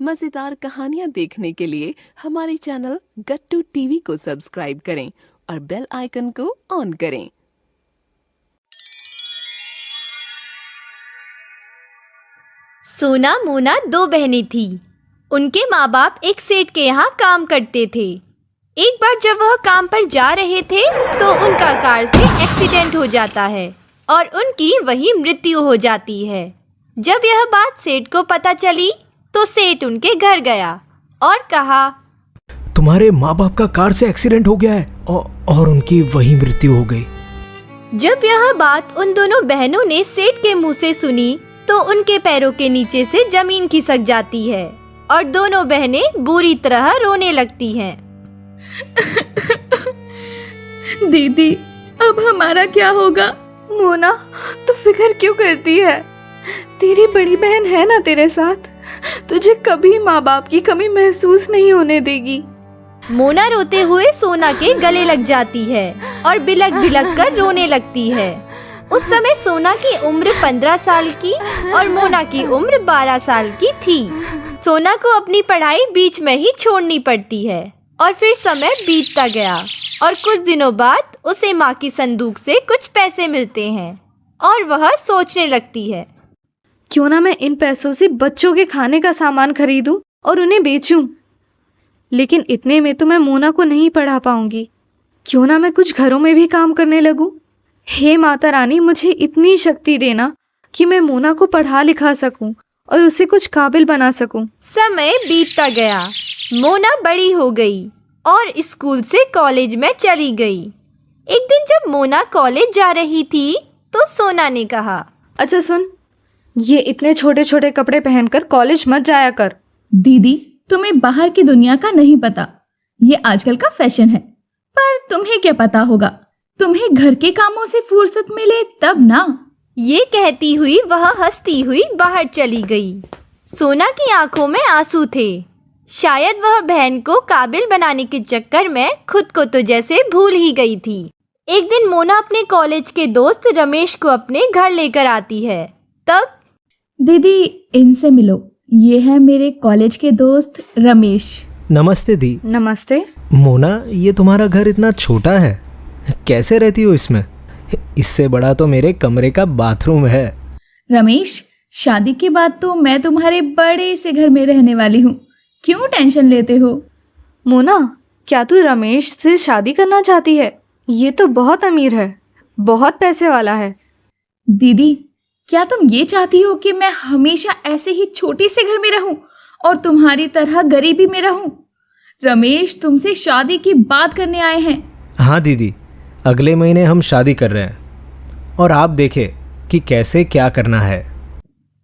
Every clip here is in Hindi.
मजेदार कहानियाँ देखने के लिए हमारे चैनल गट्टू टीवी को सब्सक्राइब करें और बेल आइकन को ऑन करें। सोना मोना दो बहनें थी। उनके माँ बाप एक सेठ के यहाँ काम करते थे। एक बार जब वह काम पर जा रहे थे तो उनका कार से एक्सीडेंट हो जाता है और उनकी वहीं मृत्यु हो जाती है। जब यह बात सेठ को पता चली तो सेठ उनके घर गया और कहा, तुम्हारे माँ बाप का कार से एक्सीडेंट हो गया है और उनकी वहीं मृत्यु हो गई। जब यह बात उन दोनों बहनों ने सेठ के मुंह से सुनी तो उनके पैरों के नीचे से जमीन खिसक जाती है और दोनों बहनें बुरी तरह रोने लगती हैं। दीदी, अब हमारा क्या होगा? मोना, तू फिक्र क्यों करती है? तेरी बड़ी बहन है ना तेरे साथ, तुझे कभी माँ बाप की कमी महसूस नहीं होने देगी। मोना रोते हुए सोना के गले लग जाती है और बिलक बिलक कर रोने लगती है। उस समय सोना की उम्र 15 साल की और मोना की उम्र 12 साल की थी। सोना को अपनी पढ़ाई बीच में ही छोड़नी पड़ती है और फिर समय बीतता गया और कुछ दिनों बाद उसे माँ की संदूक से कुछ पैसे मिलते हैं और वह सोचने लगती है, क्यों ना मैं इन पैसों से बच्चों के खाने का सामान खरीदूं और उन्हें बेचूं। लेकिन इतने में तो मैं मोना को नहीं पढ़ा पाऊंगी। क्यों ना मैं कुछ घरों में भी काम करने लगूं। हे माता रानी, मुझे इतनी शक्ति देना कि मैं मोना को पढ़ा लिखा सकूं और उसे कुछ काबिल बना सकूं। समय बीतता गया। मोना बड़ी हो गई और स्कूल से कॉलेज में चली गई। एक दिन जब मोना कॉलेज जा रही थी तो सोना ने कहा, अच्छा सुन, ये इतने छोटे छोटे कपड़े पहनकर कॉलेज मत जाया कर। दीदी, तुम्हें बाहर की दुनिया का नहीं पता, ये आजकल का फैशन है। पर तुम्हें क्या पता होगा, तुम्हें घर के कामों से फुर्सत मिले तब ना। ये कहती हुई वह हंसती हुई बाहर चली गई। सोना की आंखों में आंसू थे। शायद वह बहन को काबिल बनाने के चक्कर में खुद को तो जैसे भूल ही गई थी। एक दिन मोना अपने कॉलेज के दोस्त रमेश को अपने घर लेकर आती है। तब, दीदी, इनसे मिलो, ये है मेरे कॉलेज के दोस्त रमेश। नमस्ते दी। नमस्ते। मोना, ये तुम्हारा घर इतना छोटा है, कैसे रहती हो इसमें? इससे बड़ा तो मेरे कमरे का बाथरूम है। रमेश, शादी के बाद तो मैं तुम्हारे बड़े से घर में रहने वाली हूँ, क्यों टेंशन लेते हो? मोना, क्या तू रमेश से शादी करना चाहती है? ये तो बहुत अमीर है, बहुत पैसे वाला है। दीदी, क्या तुम ये चाहती हो कि मैं हमेशा ऐसे ही छोटे से घर में रहूं और तुम्हारी तरह गरीबी में रहूं? रमेश तुमसे शादी की बात करने आए हैं। हाँ दीदी, अगले महीने हम शादी कर रहे हैं और आप देखें कि कैसे क्या करना है।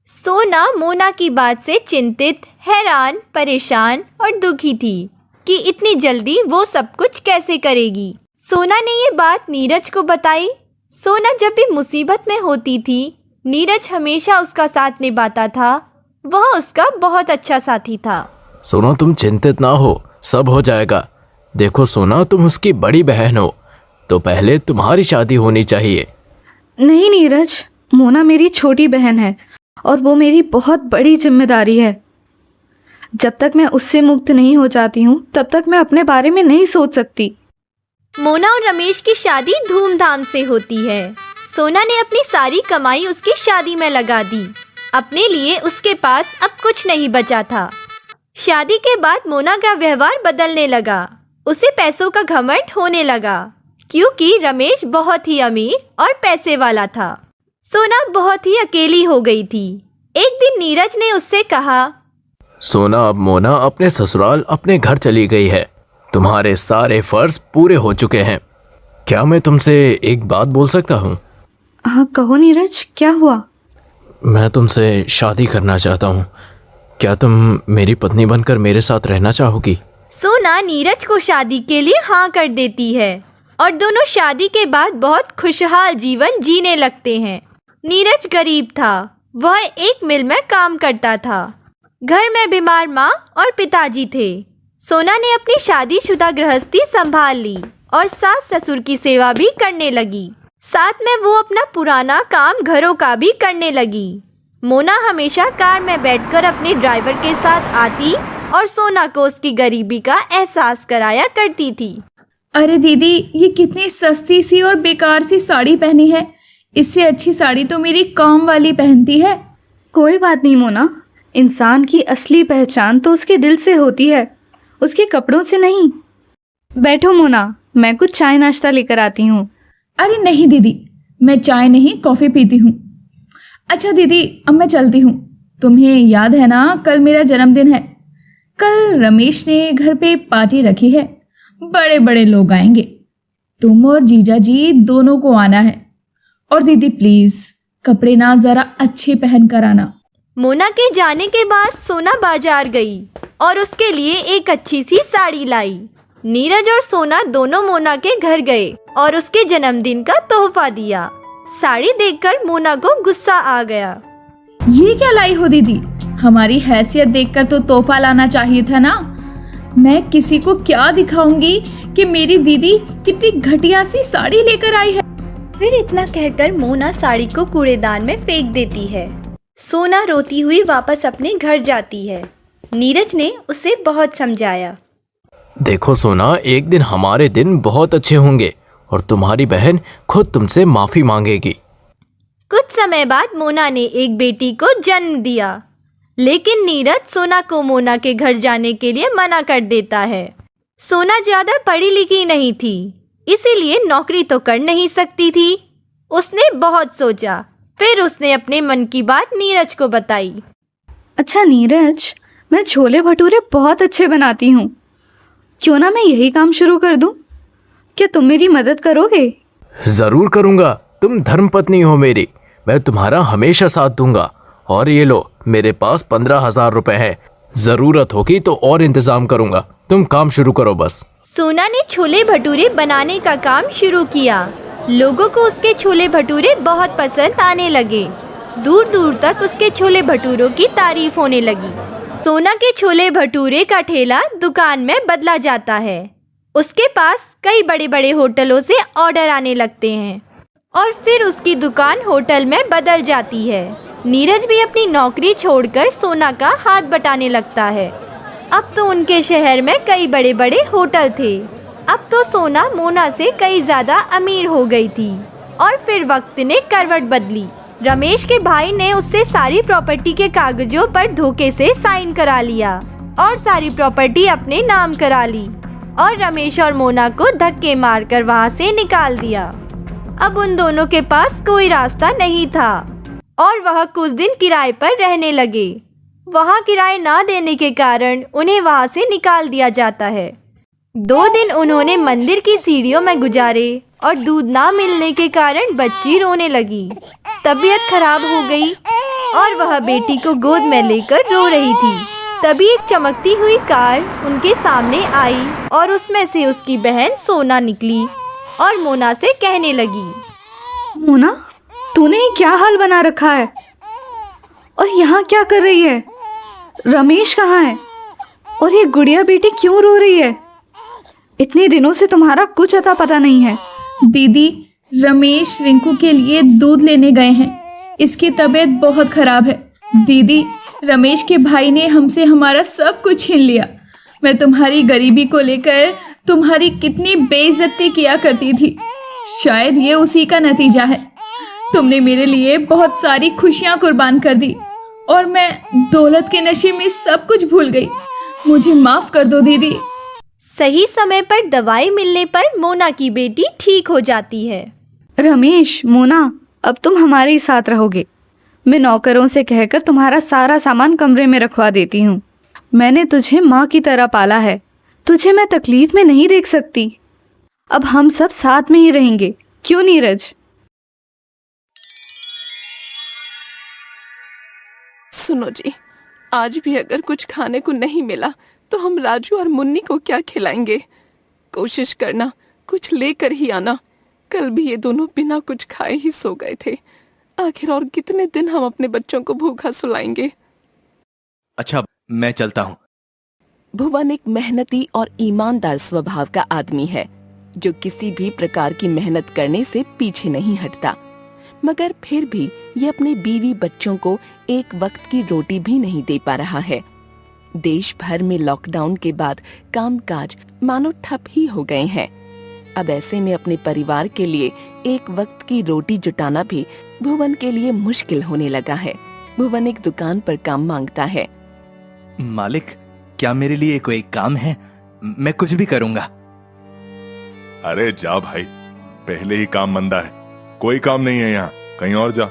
सोना मोना की बात से चिंतित, हैरान, परेशान और दुखी थी कि इतनी जल्दी वो सब कुछ कैसे करेगी। सोना ने ये बात नीरज को बताई। सोना जब भी मुसीबत में होती थी, नीरज हमेशा उसका साथ निभाता था। वह उसका बहुत अच्छा साथी था। सोना, तुम चिंतित ना हो, सब हो जाएगा। देखो सोना, तुम उसकी बड़ी बहन हो तो पहले तुम्हारी शादी होनी चाहिए। नहीं नीरज, मोना मेरी छोटी बहन है और वो मेरी बहुत बड़ी जिम्मेदारी है। जब तक मैं उससे मुक्त नहीं हो जाती हूँ तब तक मैं अपने बारे में नहीं सोच सकती। मोना और रमेश की शादी धूमधाम से होती है। सोना ने अपनी सारी कमाई उसकी शादी में लगा दी। अपने लिए उसके पास अब कुछ नहीं बचा था। शादी के बाद मोना का व्यवहार बदलने लगा। उसे पैसों का घमंड होने लगा क्योंकि रमेश बहुत ही अमीर और पैसे वाला था। सोना बहुत ही अकेली हो गई थी। एक दिन नीरज ने उससे कहा, सोना, अब मोना अपने ससुराल अपने घर चली गई है। तुम्हारे सारे फर्ज पूरे हो चुके हैं। क्या मैं तुमसे एक बात बोल सकता हूँ? हाँ कहो नीरज, क्या हुआ? मैं तुमसे शादी करना चाहता हूँ। क्या तुम मेरी पत्नी बनकर मेरे साथ रहना चाहोगी? सोना नीरज को शादी के लिए हाँ कर देती है और दोनों शादी के बाद बहुत खुशहाल जीवन जीने लगते हैं। नीरज गरीब था। वह एक मिल में काम करता था। घर में बीमार माँ और पिताजी थे। सोना ने अपनी शादीशुदा गृहस्थी संभाल ली और सास ससुर की सेवा भी करने लगी। साथ में वो अपना पुराना काम घरों का भी करने लगी। मोना हमेशा कार में बैठकर अपने ड्राइवर के साथ आती और सोना को उसकी गरीबी का एहसास कराया करती थी। अरे दीदी, ये कितनी सस्ती सी और बेकार सी साड़ी पहनी है। इससे अच्छी साड़ी तो मेरी काम वाली पहनती है। कोई बात नहीं मोना, इंसान की असली पहचान तो उसके दिल से होती है, उसके कपड़ों से नहीं। बैठो मोना, मैं कुछ चाय नाश्ता लेकर आती हूँ। अरे नहीं दीदी, मैं चाय नहीं कॉफ़ी पीती हूँ। अच्छा दीदी, अब मैं चलती हूँ। तुम्हें याद है ना, कल मेरा जन्मदिन है। कल रमेश ने घर पे पार्टी रखी है, बड़े बड़े लोग आएंगे। तुम और जीजा जी दोनों को आना है। और दीदी प्लीज कपड़े ना जरा अच्छे पहन कर आना। मोना के जाने के बाद सोना बाजार गई और उसके लिए एक अच्छी सी साड़ी लाई। नीरज और सोना दोनों मोना के घर गए और उसके जन्मदिन का तोहफा दिया। साड़ी देखकर मोना को गुस्सा आ गया। ये क्या लाई हो दीदी? हमारी हैसियत देखकर तो तोहफा लाना चाहिए था ना। मैं किसी को क्या दिखाऊंगी कि मेरी दीदी कितनी घटिया सी साड़ी लेकर आई है। फिर इतना कहकर मोना साड़ी को कूड़ेदान में फेंक देती है। सोना रोती हुई वापस अपने घर जाती है। नीरज ने उसे बहुत समझाया। देखो सोना, एक दिन हमारे दिन बहुत अच्छे होंगे और तुम्हारी बहन खुद तुमसे माफी मांगेगी। कुछ समय बाद मोना ने एक बेटी को जन्म दिया, लेकिन नीरज सोना को मोना के घर जाने के लिए मना कर देता है। सोना ज्यादा पढ़ी लिखी नहीं थी, इसीलिए नौकरी तो कर नहीं सकती थी। उसने बहुत सोचा, फिर उसने अपने मन की बात नीरज को बताई। अच्छा नीरज, मैं छोले भटूरे बहुत अच्छे बनाती हूँ, क्यों ना मैं यही काम शुरू कर दूँ? क्या तुम मेरी मदद करोगे? जरूर करूँगा, तुम धर्मपत्नी हो मेरी, मैं तुम्हारा हमेशा साथ दूंगा। और ये लो, मेरे पास 15,000 रुपए हैं, जरूरत होगी तो और इंतजाम करूँगा, तुम काम शुरू करो बस। सोना ने छोले भटूरे बनाने का काम शुरू किया। लोगों को उसके छोले भटूरे बहुत पसंद आने लगे। दूर दूर तक उसके छोले भटूरों की तारीफ होने लगी। सोना के छोले भटूरे का ठेला दुकान में बदला जाता है। उसके पास कई बड़े बड़े होटलों से ऑर्डर आने लगते हैं और फिर उसकी दुकान होटल में बदल जाती है। नीरज भी अपनी नौकरी छोड़कर सोना का हाथ बटाने लगता है। अब तो उनके शहर में कई बड़े बड़े होटल थे। अब तो सोना मोना से कई ज़्यादा अमीर हो गई थी। और फिर वक्त ने करवट बदली। रमेश के भाई ने उससे सारी प्रॉपर्टी के कागजों पर धोखे से साइन करा लिया और सारी प्रॉपर्टी अपने नाम करा ली और रमेश और मोना को धक्के मारकर वहाँ से निकाल दिया। अब उन दोनों के पास कोई रास्ता नहीं था और वह कुछ दिन किराए पर रहने लगे। वहाँ किराए ना देने के कारण उन्हें वहाँ से निकाल दिया जाता है। 2 दिन उन्होंने मंदिर की सीढ़ियों में गुजारे और दूध ना मिलने के कारण बच्ची रोने लगी। तबीयत खराब हो गई और वह बेटी को गोद में लेकर रो रही थी। तभी एक चमकती हुई कार उनके सामने आई और उसमें से उसकी बहन सोना निकली और मोना से कहने लगी, मोना, तूने ये क्या हाल बना रखा है और यहाँ क्या कर रही है? रमेश कहाँ है और ये गुड़िया बेटी क्यों रो रही है? इतने दिनों से तुम्हारा कुछ अता पता नहीं है। दीदी, रमेश रिंकू के लिए दूध लेने गए हैं। इसकी तबीयत बहुत खराब है। दीदी, रमेश के भाई ने हमसे हमारा सब कुछ छीन लिया। मैं तुम्हारी गरीबी को लेकर तुम्हारी कितनी बेइज्जती किया करती थी। शायद ये उसी का नतीजा है। तुमने मेरे लिए बहुत सारी खुशियाँ कुर्बान कर दी और मैं दौलत के नशे में सब कुछ भूल गई। मुझे माफ़ कर दो दीदी। सही समय पर दवाई मिलने पर मोना की बेटी ठीक हो जाती है। रमेश, मोना, अब तुम हमारे ही साथ रहोगे। मैं नौकरों से कहकर तुम्हारा सारा सामान कमरे में रखवा देती हूँ। मैंने तुझे माँ की तरह पाला है, तुझे मैं तकलीफ में नहीं देख सकती। अब हम सब साथ में ही रहेंगे, क्यों नीरज? सुनो जी, आज भी अगर कुछ खाने को नहीं मिला तो हम राजू और मुन्नी को क्या खिलाएंगे? कोशिश करना कुछ लेकर ही आना। कल भी ये दोनों बिना कुछ खाए ही सो गए थे। आखिर और कितने दिन हम अपने बच्चों को भूखा सुलाएंगे? अच्छा, मैं चलता हूँ। भुवन एक मेहनती और ईमानदार स्वभाव का आदमी है जो किसी भी प्रकार की मेहनत करने से पीछे नहीं हटता। मगर फिर भी ये अपने बीवी बच्चों को एक वक्त की रोटी भी नहीं दे पा रहा है। देश भर में लॉकडाउन के बाद कामकाज मानो ठप ही हो गए हैं। अब ऐसे में अपने परिवार के लिए एक वक्त की रोटी जुटाना भी भुवन के लिए मुश्किल होने लगा है। भुवन एक दुकान पर काम मांगता है। मालिक, क्या मेरे लिए कोई काम है? मैं कुछ भी करूंगा। अरे जा भाई, पहले ही काम मंदा है, कोई काम नहीं है यहाँ, कहीं और जा।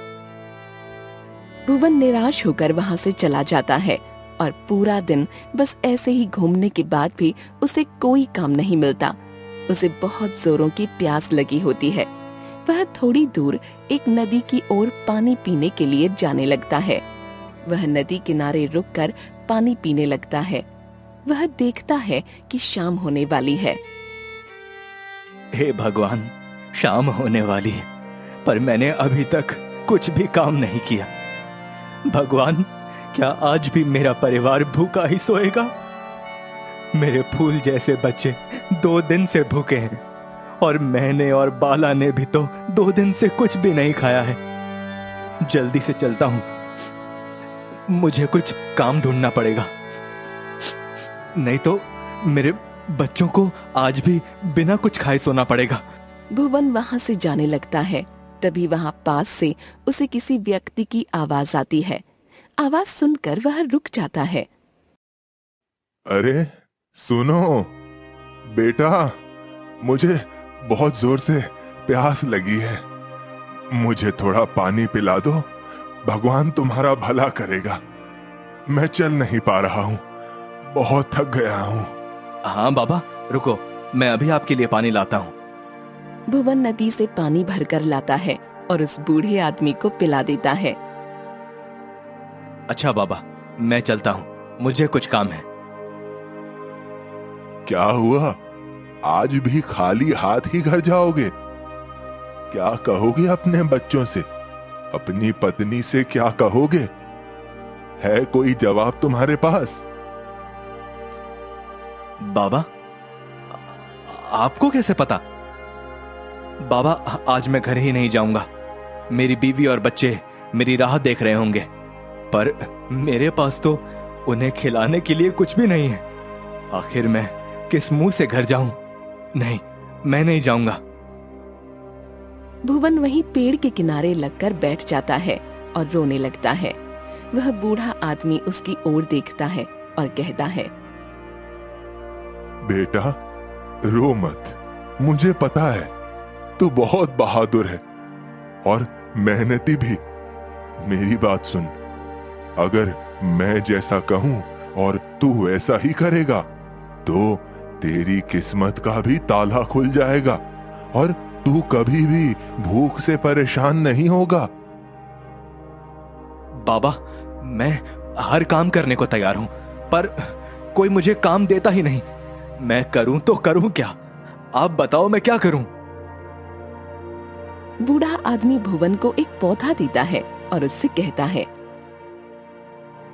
भुवन निराश होकर वहाँ से चला जाता है और पूरा दिन बस ऐसे ही घूमने के बाद भी उसे कोई काम नहीं मिलता। उसे बहुत जोरों की प्यास लगी होती है। वह थोड़ी दूर एक नदी की ओर पानी पीने के लिए जाने लगता है। वह नदी किनारे रुककर पानी पीने लगता है। वह देखता है कि शाम होने वाली है। हे भगवान, शाम होने वाली है, पर मैंने अभी तक कुछ भी काम नहीं किया। भगवान, क्या आज भी मेरा परिवार भूखा ही सोएगा? मेरे फूल जैसे बच्चे 2 दिन से भूखे हैं और मैंने और बाला ने भी तो 2 दिन से कुछ भी नहीं खाया है। जल्दी से चलता हूं, मुझे कुछ काम ढूंढना पड़ेगा, नहीं तो मेरे बच्चों को आज भी बिना कुछ खाए सोना पड़ेगा। भुवन वहाँ से जाने लगता है। तभी वहाँ पास से उसे किसी व्यक्ति की आवाज आती है। आवाज सुनकर वह रुक जाता है। अरे सुनो बेटा, मुझे बहुत जोर से प्यास लगी है, मुझे थोड़ा पानी पिला दो, भगवान तुम्हारा भला करेगा। मैं चल नहीं पा रहा हूँ, बहुत थक गया हूँ। हाँ बाबा, रुको, मैं अभी आपके लिए पानी लाता हूँ। भुवन नदी से पानी भरकर लाता है और उस बूढ़े आदमी को पिला देता है। अच्छा बाबा, मैं चलता हूँ, मुझे कुछ काम है। क्या हुआ, आज भी खाली हाथ ही घर जाओगे? क्या कहोगे अपने बच्चों से, अपनी पत्नी से क्या कहोगे? है कोई जवाब तुम्हारे पास? बाबा, आपको कैसे पता? बाबा, आज मैं घर ही नहीं जाऊंगा। मेरी बीवी और बच्चे मेरी राह देख रहे होंगे, पर मेरे पास तो उन्हें खिलाने के लिए कुछ भी नहीं है। आखिर मैं किस मुंह से घर जाऊं? नहीं, मैं नहीं जाऊंगा। भुवन वहीं पेड़ के किनारे लगकर बैठ जाता है और रोने लगता है। वह बूढ़ा आदमी उसकी ओर देखता है और कहता है, बेटा रो मत, मुझे पता है तू बहुत बहादुर है और मेहनती भी। मेरी बात सुन, अगर मैं जैसा कहूं और तू वैसा ही करेगा तो तेरी किस्मत का भी ताला खुल जाएगा और तू कभी भी भूख से परेशान नहीं होगा। बाबा, मैं हर काम करने को तैयार हूं, पर कोई मुझे काम देता ही नहीं। मैं करूं तो करूं क्या? आप बताओ, मैं क्या करूं? बूढ़ा आदमी भुवन को एक पौधा देता है और उससे कहता है,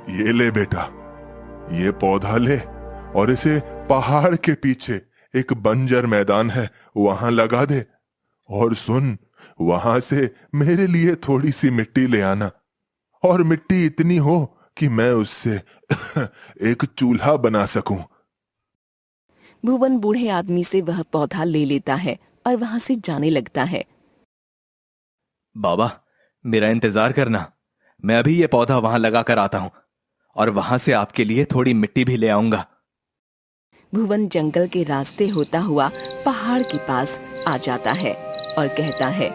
ये ले बेटा, ये पौधा ले और इसे पहाड़ के पीछे एक बंजर मैदान है, वहां लगा दे। और सुन, वहां से मेरे लिए थोड़ी सी मिट्टी ले आना, और मिट्टी इतनी हो कि मैं उससे एक चूल्हा बना सकूं। भुवन बूढ़े आदमी से वह पौधा ले लेता है और वहां से जाने लगता है। बाबा, मेरा इंतजार करना, मैं अभी ये पौधा वहां लगा कर आता हूं और वहां से आपके लिए थोड़ी मिट्टी भी ले आऊंगा। भुवन जंगल के रास्ते होता हुआ पहाड़ के पास आ जाता है और कहता है,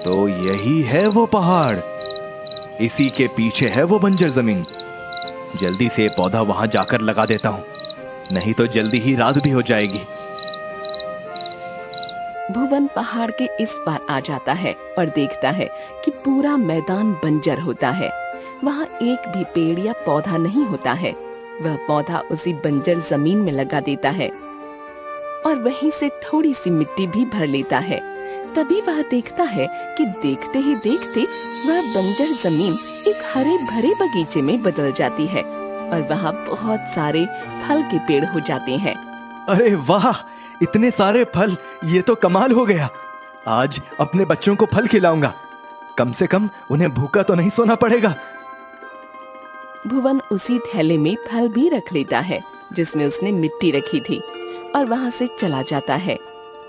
तो यही है वो पहाड़, इसी के पीछे है वो बंजर जमीन। जल्दी से पौधा वहां जाकर लगा देता हूं, नहीं तो जल्दी ही रात भी हो जाएगी। भुवन पहाड़ के इस पार आ जाता है और देखता है कि पूरा मैदान बंजर होता है। वहाँ एक भी पेड़ या पौधा नहीं होता है। वह पौधा उसी बंजर जमीन में लगा देता है और वहीं से थोड़ी सी मिट्टी भी भर लेता है। तभी वह देखता है कि देखते ही देखते वह बंजर जमीन एक हरे भरे बगीचे में बदल जाती है और वहाँ बहुत सारे फल के पेड़ हो जाते हैं। अरे वाह, इतने सारे फल, ये तो कमाल हो गया। आज अपने बच्चों को फल खिलाऊंगा। कम से कम उन्हें भूखा तो नहीं सोना पड़ेगा। भुवन उसी थैले में फल भी रख लेता है जिसमें उसने मिट्टी रखी थी और वहां से चला जाता है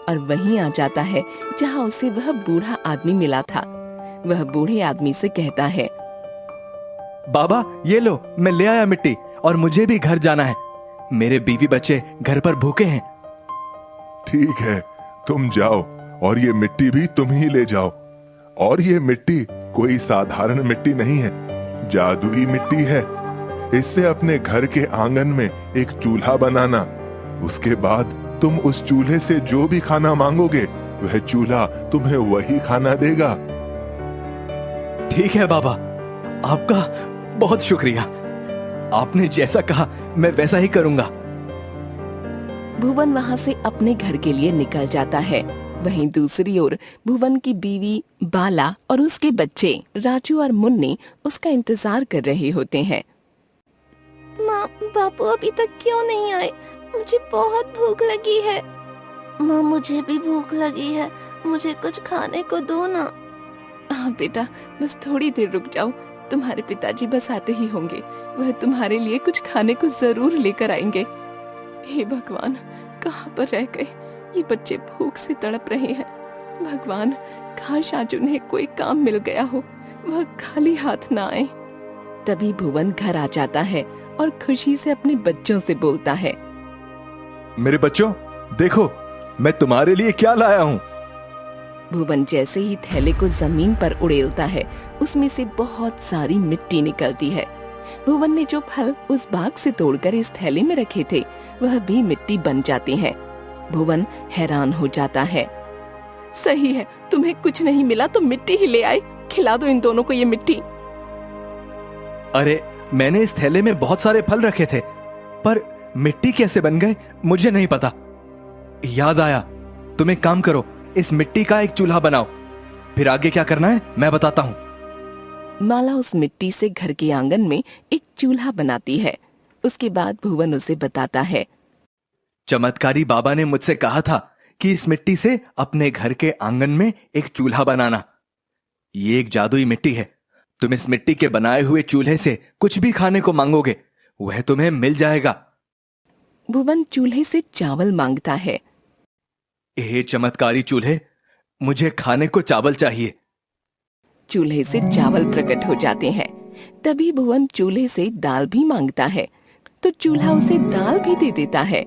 और वहीं आ जाता है जहां उसे वह बूढ़ा आदमी मिला था। वह बूढ़े आदमी से कहता है, बाबा ये लो, मैं ले आया मिट्टी और मुझे भी घर जाना है। मेरे बीवी बच्चे घर पर भूखे हैं। ठीक है, तुम जाओ और ये मिट्टी भी तुम ही ले जाओ। और ये मिट्टी कोई साधारण मिट्टी नहीं है, जादुई मिट्टी है। इससे अपने घर के आंगन में एक चूल्हा बनाना। उसके बाद तुम उस चूल्हे से जो भी खाना मांगोगे वह चूल्हा तुम्हें वही खाना देगा। ठीक है बाबा, आपका बहुत शुक्रिया। आपने जैसा कहा मैं वैसा ही करूंगा। भुवन वहां से अपने घर के लिए निकल जाता है। वहीं दूसरी ओर भुवन की बीवी बाला और उसके बच्चे राजू और मुन्नी उसका इंतजार कर रहे होते हैं। माँ, बापू अभी तक क्यों नहीं आए? मुझे बहुत भूख लगी है। माँ, मुझे भी भूख लगी है, मुझे कुछ खाने को दो ना। हाँ बेटा, बस थोड़ी देर रुक जाओ, तुम्हारे पिताजी बस आते ही होंगे। वह तुम्हारे लिए कुछ खाने को जरूर लेकर आएंगे। हे भगवान, कहाँ पर रह गए ये बच्चे? भूख से तड़प रहे हैं। भगवान, काश आज उन्हें कोई काम मिल गया हो, वह खाली हाथ ना आए। तभी भुवन घर आ जाता है और खुशी से अपने बच्चों से बोलता है, मेरे बच्चों देखो, मैं तुम्हारे लिए क्या लाया हूँ। भुवन जैसे ही थैले को जमीन पर उड़ेलता है, उसमें से बहुत सारी मिट्टी निकलती है। भुवन ने जो फल उस बाग से तोड़कर इस थैले में रखे थे, वह भी मिट्टी बन जाते हैं। भुवन हैरान हो जाता है। सही है, तुम्हें कुछ नहीं मिला तो मिट्टी ही ले आए। खिला दो इन दोनों को ये मिट्टी। अरे, मैंने इस थैले में बहुत सारे फल रखे थे, पर मिट्टी कैसे बन गए मुझे नहीं पता। याद आया, तुम एक काम करो, इस मिट्टी का एक चूल्हा बनाओ। फिर आगे क्या करना है मैं बताता हूँ। माला उस मिट्टी से घर के आंगन में एक चूल्हा बनाती है। उसके बाद भुवन उसे बताता है, चमत्कारी बाबा ने मुझसे कहा था कि इस मिट्टी से अपने घर के आंगन में एक चूल्हा बनाना। ये एक जादुई मिट्टी है। तुम इस मिट्टी के बनाए हुए चूल्हे से कुछ भी खाने को मांगोगे वह तुम्हें मिल जाएगा। भुवन चूल्हे से चावल मांगता है। हे चमत्कारी चूल्हे, मुझे खाने को चावल चाहिए। चूल्हे से चावल प्रकट हो जाते हैं। तभी भुवन चूल्हे से दाल भी मांगता है, तो चूल्हा उसे दाल भी दे देता है।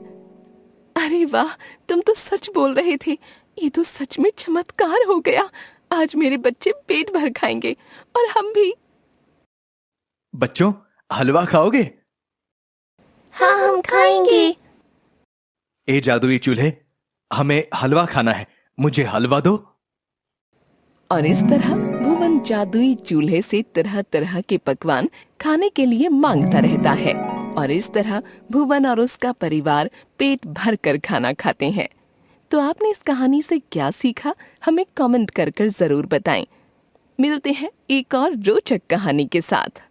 अरे वाह, तुम तो सच बोल रहे थे। ये तो सच में चमत्कार हो गया। आज मेरे बच्चे पेट भर खाएंगे और हम भी। बच्चों, हलवा खाओगे? हाँ, हम खाएंगे। ए जादुई चूल्हे, हमें हलवा खाना है, मुझे हलवा दो। और इस तरह भुवन जादुई चूल्हे से तरह तरह के पकवान खाने के लिए मांगता रहता है। और इस तरह भुवन और उसका परिवार पेट भर कर खाना खाते हैं। तो आपने इस कहानी से क्या सीखा, हमें कमेंट कर जरूर बताएं। मिलते हैं एक और रोचक कहानी के साथ।